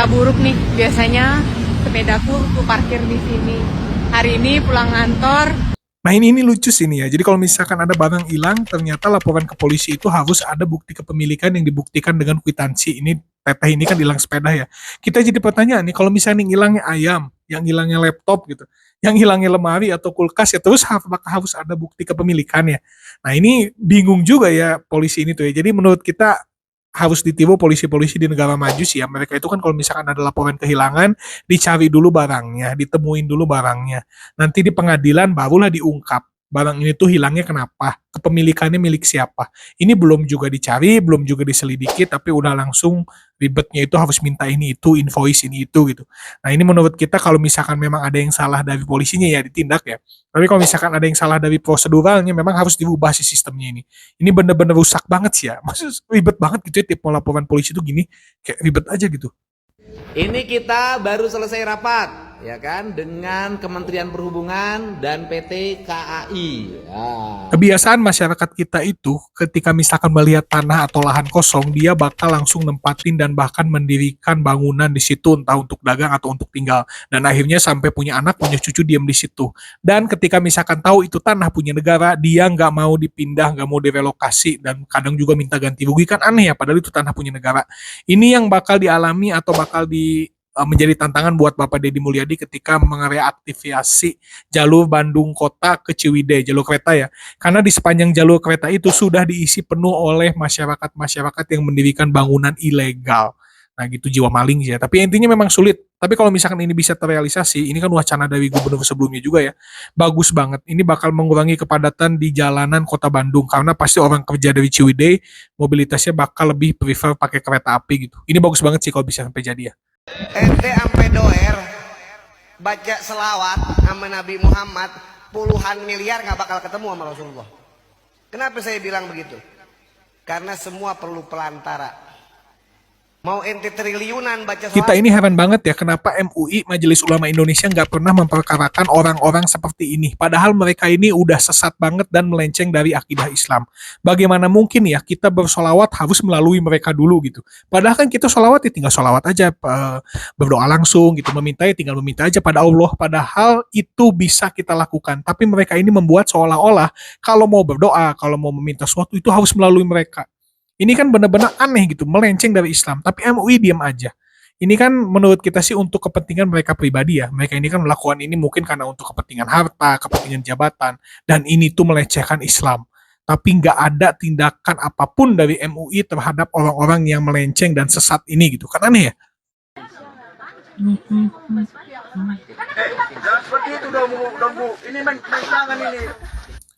berita buruk nih. Biasanya sepedaku tuh parkir di sini. Hari ini pulang kantor. Nah ini lucu sih nih ya. Jadi kalau misalkan ada barang hilang, ternyata laporan ke polisi itu harus ada bukti kepemilikan yang dibuktikan dengan kwitansi. Ini teteh ini kan hilang sepeda ya. Kita jadi pertanyaan nih, kalau misalnya yang hilangnya ayam, yang hilangnya laptop gitu, yang hilangnya lemari atau kulkas ya, terus apakah harus ada bukti kepemilikannya? Nah ini bingung juga ya polisi ini tuh ya. Jadi menurut kita harus ditiru polisi-polisi di negara maju sih ya. Mereka itu kan kalau misalkan ada laporan kehilangan, dicari dulu barangnya, ditemuin dulu barangnya. Nanti di pengadilan barulah diungkap barang ini tuh hilangnya kenapa, kepemilikannya milik siapa. Ini belum juga dicari, belum juga diselidiki, tapi udah langsung ribetnya itu harus minta ini itu, invoice ini itu gitu. Nah ini menurut kita kalau misalkan memang ada yang salah dari polisinya ya ditindak ya. Tapi kalau misalkan ada yang salah dari proseduralnya memang harus diubah sih sistemnya ini. Ini bener-bener rusak banget sih ya. Maksudnya ribet banget gitu ya tipe laporan polisi itu gini. Kayak ribet aja gitu. Ini kita baru selesai rapat, ya kan, dengan Kementerian Perhubungan dan PT KAI. Ya. Kebiasaan masyarakat kita itu ketika misalkan melihat tanah atau lahan kosong, dia bakal langsung nempatin dan bahkan mendirikan bangunan di situ, entah untuk dagang atau untuk tinggal. Dan akhirnya sampai punya anak, punya cucu diam di situ. Dan ketika misalkan tahu itu tanah punya negara, dia nggak mau dipindah, nggak mau direlokasi, dan kadang juga minta ganti rugi. Kan aneh ya, padahal itu tanah punya negara. Ini yang bakal dialami atau bakal menjadi tantangan buat Bapak Deddy Mulyadi ketika mereaktivasi jalur Bandung Kota ke Ciwidey, jalur kereta ya. Karena di sepanjang jalur kereta itu sudah diisi penuh oleh masyarakat-masyarakat yang mendirikan bangunan ilegal. Nah gitu jiwa maling sih ya. Tapi intinya memang sulit. Tapi kalau misalkan ini bisa terrealisasi, ini kan wacana dari gubernur sebelumnya juga ya. Bagus banget. Ini bakal mengurangi kepadatan di jalanan kota Bandung. Karena pasti orang kerja dari Ciwidey, mobilitasnya bakal lebih prefer pakai kereta api gitu. Ini bagus banget sih kalau bisa sampai jadi ya. Ente ampe doer baca selawat sama Nabi Muhammad puluhan miliar nggak bakal ketemu sama Rasulullah. Kenapa saya bilang begitu? Karena semua perlu pelantara. Mau ente triliunan baca Kita selawat. ini heran banget ya kenapa MUI Majelis Ulama Indonesia nggak pernah memperkarakan orang-orang seperti ini. Padahal mereka ini udah sesat banget dan melenceng dari akidah Islam. Bagaimana mungkin ya kita bersolawat harus melalui mereka dulu gitu. Padahal kan kita solawat ya tinggal solawat aja, berdoa langsung gitu, meminta ya tinggal meminta aja pada Allah. Padahal itu bisa kita lakukan. Tapi mereka ini membuat seolah-olah kalau mau berdoa, kalau mau meminta sesuatu itu harus melalui mereka. Ini kan benar-benar aneh gitu, melenceng dari Islam. Tapi MUI diam aja. Ini kan menurut kita sih untuk kepentingan mereka pribadi ya. Mereka ini kan melakukan ini mungkin karena untuk kepentingan harta, kepentingan jabatan. Dan ini tuh melecehkan Islam. Tapi nggak ada tindakan apapun dari MUI terhadap orang-orang yang melenceng dan sesat ini gitu. Kan aneh ya? Jangan seperti itu dong Bu. Ini main tangan ini.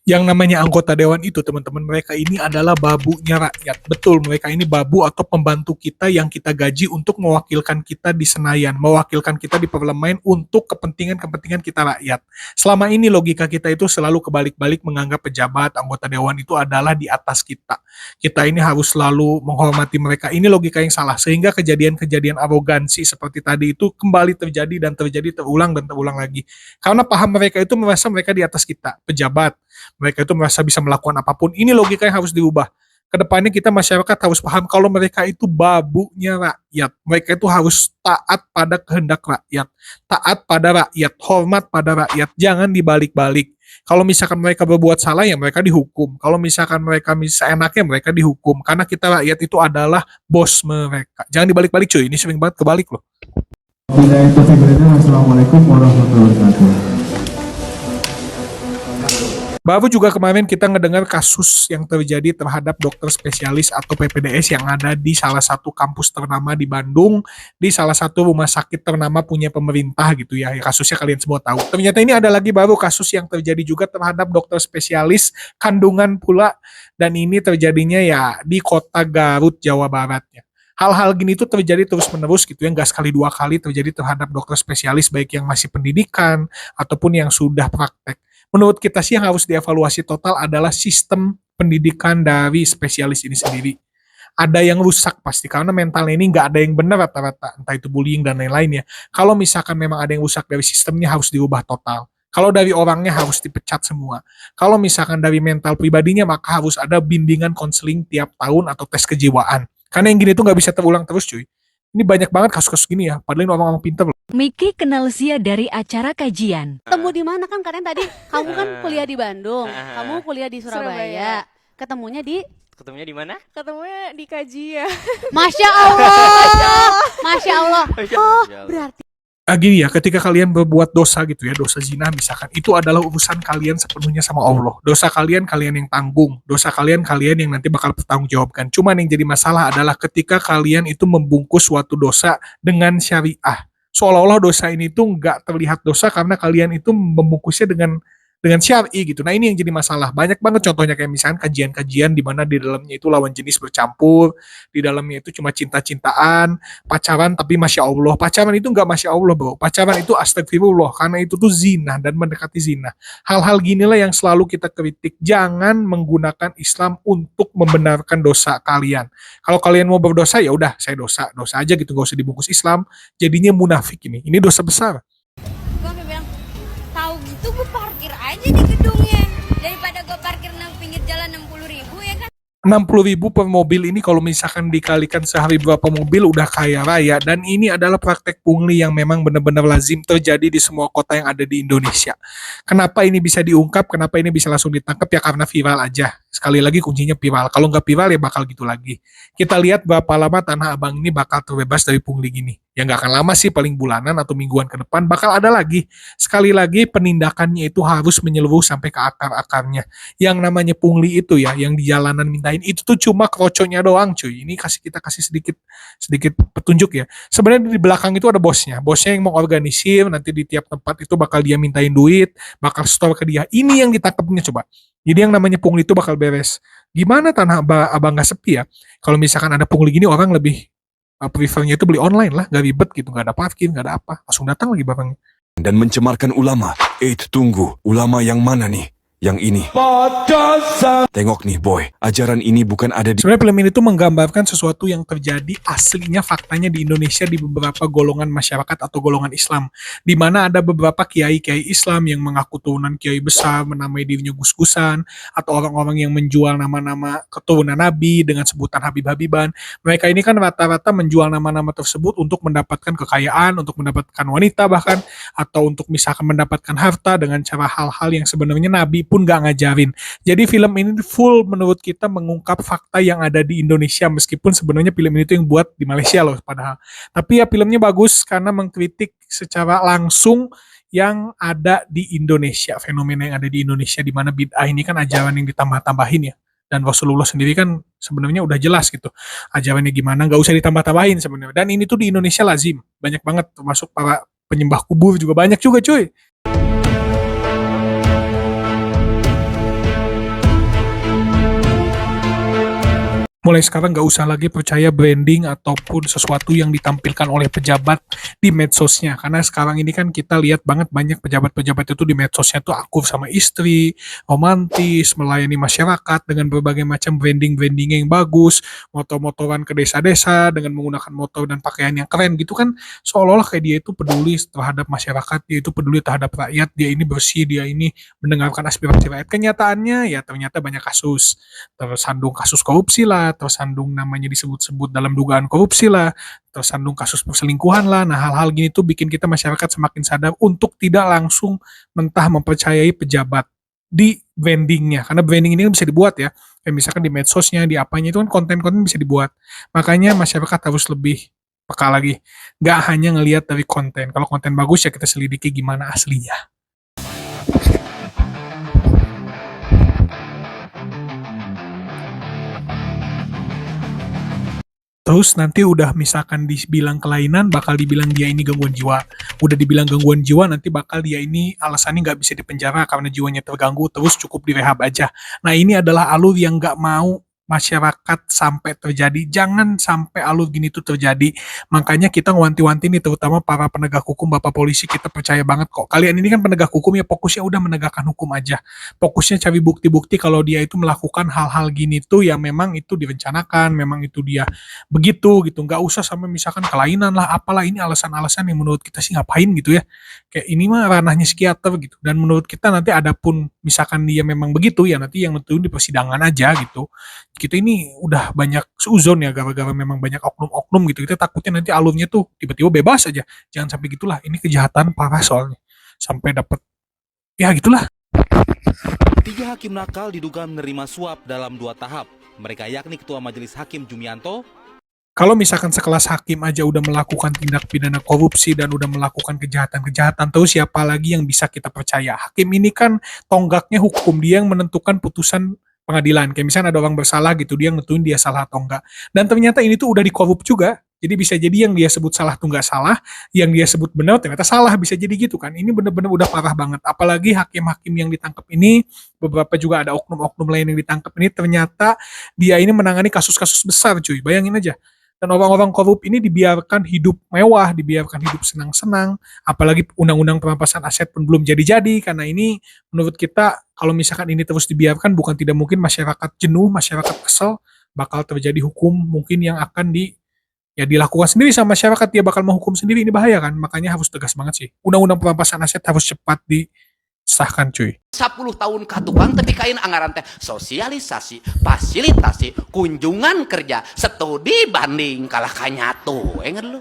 Yang namanya anggota dewan itu teman-teman, mereka ini adalah babunya rakyat. Betul, mereka ini babu atau pembantu kita yang kita gaji untuk mewakilkan kita di Senayan, mewakilkan kita di parlemen untuk kepentingan-kepentingan kita rakyat. Selama ini logika kita itu selalu kebalik-balik menganggap pejabat, anggota dewan itu adalah di atas kita. Kita ini harus selalu menghormati mereka. Ini logika yang salah, sehingga kejadian-kejadian arogansi seperti tadi itu kembali terjadi dan terjadi terulang dan terulang lagi. Karena paham mereka itu merasa mereka di atas kita, pejabat. Mereka itu merasa bisa melakukan apapun. Ini logika yang harus diubah. Kedepannya kita masyarakat harus paham kalau mereka itu babunya rakyat. Mereka itu harus taat pada kehendak rakyat. Taat pada rakyat. Hormat pada rakyat. Jangan dibalik-balik. Kalau misalkan mereka berbuat salah ya mereka dihukum. Kalau misalkan mereka seenaknya mereka dihukum. Karena kita rakyat itu adalah bos mereka. Jangan dibalik-balik cuy. Ini sering banget kebalik loh. Assalamualaikum warahmatullahi wabarakatuh. Baru juga kemarin kita ngedengar kasus yang terjadi terhadap dokter spesialis atau PPDS yang ada di salah satu kampus ternama di Bandung, di salah satu rumah sakit ternama punya pemerintah gitu ya. Kasusnya kalian semua tahu. Ternyata ini ada lagi baru kasus yang terjadi juga terhadap dokter spesialis kandungan pula, dan ini terjadinya ya di kota Garut, Jawa Barat ya. Hal-hal gini tuh terjadi terus-menerus gitu ya, nggak sekali dua kali terjadi terhadap dokter spesialis baik yang masih pendidikan ataupun yang sudah praktek. Menurut kita sih yang harus dievaluasi total adalah sistem pendidikan dari spesialis ini sendiri. Ada yang rusak pasti, karena mentalnya ini nggak ada yang benar rata-rata, entah itu bullying dan lain-lain ya. Kalau misalkan memang ada yang rusak dari sistemnya harus dirubah total. Kalau dari orangnya harus dipecat semua. Kalau misalkan dari mental pribadinya maka harus ada bimbingan konseling tiap tahun atau tes kejiwaan. Karena yang gini tuh nggak bisa terulang terus cuy. Ini banyak banget kasus-kasus gini ya, padahal ini orang-orang pintar loh. Miki kenal Zia dari acara kajian. Ketemu di mana kan kalian tadi kamu kan kuliah di Bandung, kamu kuliah di Surabaya. Ketemunya di mana? Ketemunya di kajian. Masya Allah. Masya Allah. Oh, berarti Gini ya, ketika kalian berbuat dosa gitu ya, dosa zina misalkan, itu adalah urusan kalian sepenuhnya sama Allah. Dosa kalian, kalian yang tanggung. Dosa kalian, kalian yang nanti bakal bertanggungjawabkan. Cuman yang jadi masalah adalah ketika kalian itu membungkus suatu dosa dengan syariah. Seolah-olah dosa ini tuh nggak terlihat dosa karena kalian itu membungkusnya dengan syar'i gitu. Nah ini yang jadi masalah. Banyak banget contohnya kayak misalkan kajian-kajian di mana di dalamnya itu lawan jenis bercampur, di dalamnya itu cuma cinta-cintaan, pacaran tapi Masya Allah. Pacaran itu nggak Masya Allah bro. Pacaran itu astagfirullah karena itu tuh zina dan mendekati zina. Hal-hal ginilah yang selalu kita kritik. Jangan menggunakan Islam untuk membenarkan dosa kalian. Kalau kalian mau berdosa ya udah saya dosa aja gitu, nggak usah dibungkus Islam. Jadinya munafik ini. Ini dosa besar. Gue bilang, tahu gitu gue parkir aja di gedungnya daripada gue parkir nang pinggir jalan 60.000 ya kan. 60.000 per mobil ini kalau misalkan dikalikan sehari berapa mobil udah kaya raya, dan ini adalah praktek pungli yang memang benar-benar lazim terjadi di semua kota yang ada di Indonesia. Kenapa ini bisa diungkap, kenapa ini bisa langsung ditangkap, ya karena viral aja. Sekali lagi kuncinya viral, kalau nggak viral ya bakal gitu lagi. Kita lihat berapa lama Tanah Abang ini bakal terbebas dari pungli gini. Ya nggak akan lama sih, paling bulanan atau mingguan ke depan bakal ada lagi. Sekali lagi penindakannya itu harus menyeluruh sampai ke akar-akarnya. Yang namanya pungli itu ya, yang di jalanan mintain itu tuh cuma kroconya doang cuy. Ini kita kasih sedikit petunjuk ya. Sebenarnya di belakang itu ada bosnya yang mau organisir, nanti di tiap tempat itu bakal dia mintain duit, bakal store ke dia. Ini yang ditangkapnya coba. Jadi yang namanya pungli itu bakal beres. Gimana Tanah Abang nggak sepi ya? Kalau misalkan ada pungli gini, orang lebih prefernya itu beli online lah, nggak ribet gitu, nggak ada parkir, nggak ada apa, langsung datang lagi barangnya. Dan mencemarkan ulama. Tunggu, ulama yang mana nih? Yang ini. Tengok nih boy, ajaran ini bukan ada di... Sebenarnya film ini tuh menggambarkan sesuatu yang terjadi aslinya faktanya di Indonesia di beberapa golongan masyarakat atau golongan Islam. Di mana ada beberapa kiai-kiai Islam yang mengaku turunan kiai besar, menamai dirinya gus-gusan, atau orang-orang yang menjual nama-nama keturunan Nabi dengan sebutan Habib-Habiban. Mereka ini kan rata-rata menjual nama-nama tersebut untuk mendapatkan kekayaan, untuk mendapatkan wanita bahkan, atau untuk misalkan mendapatkan harta dengan cara hal-hal yang sebenarnya Nabi pun gak ngajarin. Jadi film ini full menurut kita mengungkap fakta yang ada di Indonesia, meskipun sebenarnya film ini tuh yang buat di Malaysia loh padahal. Tapi ya filmnya bagus karena mengkritik secara langsung yang ada di Indonesia, fenomena yang ada di Indonesia, di mana bid'ah ini kan ajaran yang ditambah-tambahin ya. Dan Rasulullah sendiri kan sebenarnya udah jelas gitu ajarannya gimana, nggak usah ditambah-tambahin sebenarnya. Dan ini tuh di Indonesia lazim, banyak banget, termasuk para penyembah kubur juga banyak juga cuy. Mulai sekarang nggak usah lagi percaya branding ataupun sesuatu yang ditampilkan oleh pejabat di medsosnya. Karena sekarang ini kan kita lihat banget banyak pejabat-pejabat itu di medsosnya tuh akur sama istri, romantis, melayani masyarakat dengan berbagai macam branding-branding yang bagus, motor-motoran ke desa-desa dengan menggunakan motor dan pakaian yang keren gitu kan. Seolah-olah kayak dia itu peduli terhadap masyarakat, dia itu peduli terhadap rakyat, dia ini bersih, dia ini mendengarkan aspirasi rakyat. Kenyataannya ya ternyata banyak kasus, tersandung kasus korupsi lah, tersandung namanya disebut-sebut dalam dugaan korupsi lah, tersandung kasus perselingkuhan lah. Nah hal-hal gini tuh bikin kita masyarakat semakin sadar untuk tidak langsung mentah mempercayai pejabat di brandingnya, karena branding ini kan bisa dibuat ya, kayak misalkan di medsosnya, di apanya itu kan konten-konten bisa dibuat. Makanya masyarakat harus lebih peka lagi, nggak hanya ngelihat dari konten. Kalau konten bagus ya kita selidiki gimana aslinya. Terus nanti udah misalkan dibilang kelainan, bakal dibilang dia ini gangguan jiwa. Udah dibilang gangguan jiwa, nanti bakal dia ini alasannya nggak bisa dipenjara karena jiwanya terganggu, terus cukup direhab aja. Nah ini adalah alur yang nggak mau masyarakat sampai terjadi. Jangan sampai alur gini tuh terjadi. Makanya kita ngewanti-wanti nih, terutama para penegak hukum, Bapak polisi, kita percaya banget kok. Kalian ini kan penegak hukum ya, fokusnya udah menegakkan hukum aja. Fokusnya cari bukti-bukti kalau dia itu melakukan hal-hal gini tuh ya memang itu direncanakan, memang itu dia begitu gitu. Nggak usah sampai misalkan kelainan lah, apalah, ini alasan-alasan yang menurut kita sih ngapain gitu ya. Kayak ini mah ranahnya psikiater gitu. Dan menurut kita nanti ada pun misalkan dia memang begitu ya nanti yang nentuin di persidangan aja gitu. Kita ini udah banyak seuzon ya gara-gara memang banyak oknum-oknum gitu. Kita takutnya nanti alurnya tuh tiba-tiba bebas aja. Jangan sampai gitulah. Ini kejahatan parah soalnya. Sampai dapat ya gitulah. 3 hakim nakal diduga menerima suap dalam 2 tahap. Mereka yakni Ketua Majelis Hakim Jumianto. Kalau misalkan sekelas hakim aja udah melakukan tindak pidana korupsi dan udah melakukan kejahatan-kejahatan, terus siapa lagi yang bisa kita percaya? Hakim ini kan tonggaknya hukum, dia yang menentukan putusan pengadilan. Kayak misalnya ada orang bersalah gitu, dia nentuin dia salah atau enggak. Dan ternyata ini tuh udah dikorup juga. Jadi bisa jadi yang dia sebut salah tuh nggak salah, yang dia sebut benar ternyata salah, bisa jadi gitu kan. Ini bener-bener udah parah banget. Apalagi hakim-hakim yang ditangkap ini, beberapa juga ada oknum-oknum lain yang ditangkap ini, ternyata dia ini menangani kasus-kasus besar cuy, bayangin aja. Dan orang-orang korup ini dibiarkan hidup mewah, dibiarkan hidup senang-senang, apalagi undang-undang perampasan aset pun belum jadi-jadi, karena ini menurut kita, kalau misalkan ini terus dibiarkan, bukan tidak mungkin masyarakat jenuh, masyarakat kesel, bakal terjadi hukum mungkin yang akan dilakukan sendiri sama masyarakat, dia bakal menghukum sendiri, ini bahaya kan, makanya harus tegas banget sih. Undang-undang perampasan aset harus cepat disahkan cuy. 10 tahun ka tukang tapi kain anggaran teh sosialisasi, fasilitasi, kunjungan kerja, studi banding kalah kanyatu. Ingat lu?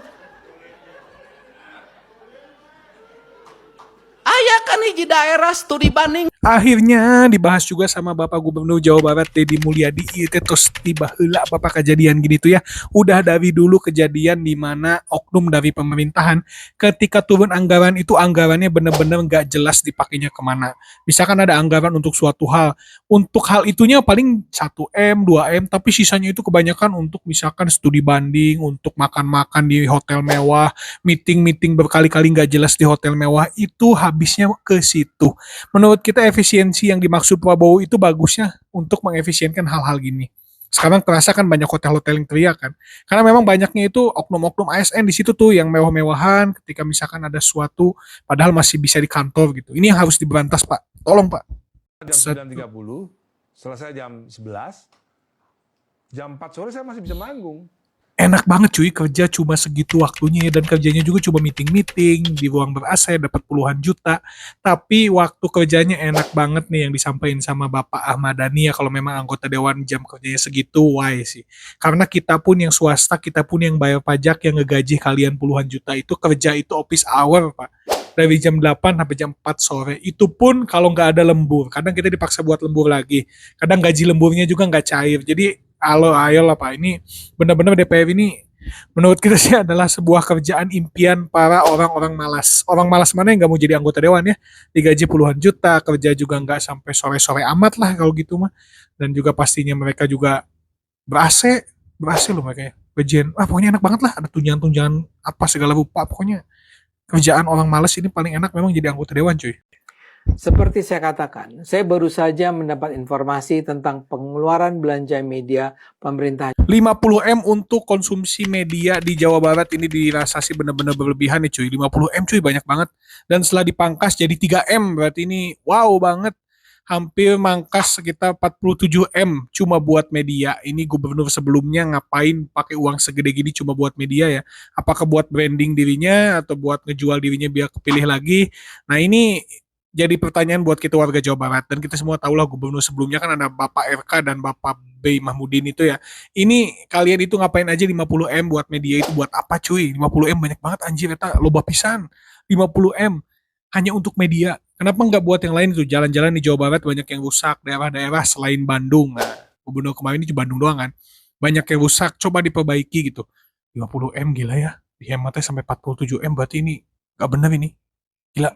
Aya kan hiji daerah studi banding. Akhirnya dibahas juga sama Bapak Gubernur Jawa Barat Deddy Mulyadi, itu terus tiba heula Bapak kejadian gini tuh ya. Udah dari dulu kejadian di mana oknum dari pemerintahan ketika turun anggaran itu anggarannya bener-bener nggak jelas dipakainya kemana. Misalkan ada anggaran untuk suatu hal, untuk hal itunya paling 1M, 2M, tapi sisanya itu kebanyakan untuk misalkan studi banding, untuk makan-makan di hotel mewah, meeting-meeting berkali-kali nggak jelas di hotel mewah, itu habisnya ke situ. Menurut kita efisiensi yang dimaksud Prabowo itu bagusnya untuk mengefisienkan hal-hal gini. Sekarang terasa kan banyak hotel-hotel yang teriak kan. Karena memang banyaknya itu oknum-oknum ASN di situ tuh yang mewah-mewahan ketika misalkan ada suatu padahal masih bisa di kantor gitu. Ini yang harus diberantas Pak. Tolong Pak. Jam 9.30, selesai jam 11, jam 4 sore saya masih bisa manggung. Enak banget cuy, kerja cuma segitu waktunya dan kerjanya juga cuma meeting-meeting di ruang ber-AC dapat puluhan juta. Tapi waktu kerjanya enak banget nih yang disampaikan sama Bapak Ahmad Dhani ya, kalau memang anggota dewan jam kerjanya segitu, why sih? Karena kita pun yang swasta, kita pun yang bayar pajak yang ngegaji kalian puluhan juta itu kerja itu office hour Pak. Dari jam 8 sampai jam 4 sore. Itu pun kalau nggak ada lembur. Kadang kita dipaksa buat lembur lagi. Kadang gaji lemburnya juga nggak cair. Jadi ayo lah Pak, ini benar-benar DPR ini menurut kita sih adalah sebuah kerjaan impian para orang-orang malas. Orang malas mana yang nggak mau jadi anggota dewan ya? Digaji puluhan juta, kerja juga nggak sampai sore-sore amat lah kalau gitu mah. Dan juga pastinya mereka juga ber-AC loh mereka ya. Gajian, pokoknya enak banget lah. Ada tunjangan-tunjangan apa segala rupa. Pokoknya kerjaan orang malas ini paling enak memang jadi anggota dewan cuy. Seperti saya katakan, saya baru saja mendapat informasi tentang pengeluaran belanja media pemerintah. 50M untuk konsumsi media di Jawa Barat ini dirasa sih benar-benar berlebihan nih cuy. 50M cuy banyak banget. Dan setelah dipangkas jadi 3M berarti ini wow banget. Hampir mangkas sekitar 47M cuma buat media. Ini gubernur sebelumnya ngapain pakai uang segede gini cuma buat media ya? Apakah buat branding dirinya atau buat ngejual dirinya biar kepilih lagi? Nah ini jadi pertanyaan buat kita warga Jawa Barat, dan kita semua tahu lah gubernur sebelumnya kan ada Bapak RK dan Bapak B. Mahmudin itu ya. Ini kalian itu ngapain aja 50M buat media itu buat apa cuy? 50M banyak banget anjir, eta loba pisan. 50M hanya untuk media. Kenapa nggak buat yang lain itu? Jalan-jalan di Jawa Barat banyak yang rusak, daerah-daerah selain Bandung. Nah, gubernur kemarin ini cuma Bandung doang kan. Banyak yang rusak, coba diperbaiki gitu. 50M gila ya. Dihematnya sampai 47M berarti ini nggak bener ini. Gila.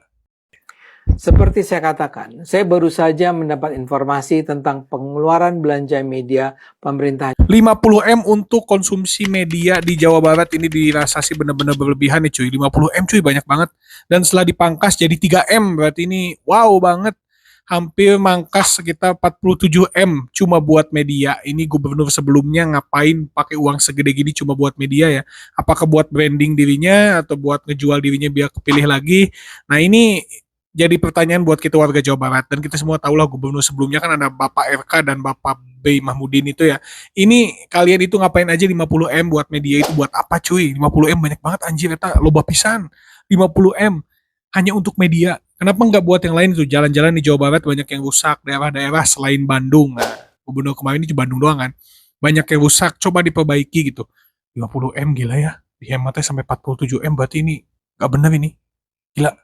Seperti saya katakan, saya baru saja mendapat informasi tentang pengeluaran belanja media pemerintah. 50M untuk konsumsi media di Jawa Barat ini dirasa sih benar-benar berlebihan nih cuy. 50M cuy banyak banget. Dan setelah dipangkas jadi 3M berarti ini wow banget. Hampir mangkas sekitar 47M cuma buat media. Ini gubernur sebelumnya ngapain pakai uang segede gini cuma buat media ya? Apakah buat branding dirinya atau buat ngejual dirinya biar kepilih lagi? Nah ini jadi pertanyaan buat kita warga Jawa Barat, dan kita semua tahu lah gubernur sebelumnya kan ada Bapak RK dan Bapak B. Mahmudin itu ya. Ini kalian itu ngapain aja 50M buat media itu buat apa cuy? 50M banyak banget anjir, eta loba pisan. 50M hanya untuk media. Kenapa nggak buat yang lain tuh? Jalan-jalan di Jawa Barat banyak yang rusak, daerah-daerah selain Bandung. Nah, gubernur kemarin ini di Bandung doang kan. Banyak yang rusak, coba diperbaiki gitu. 50 M gila ya. Dihematnya sampai 47 M berarti ini nggak bener ini. Gila.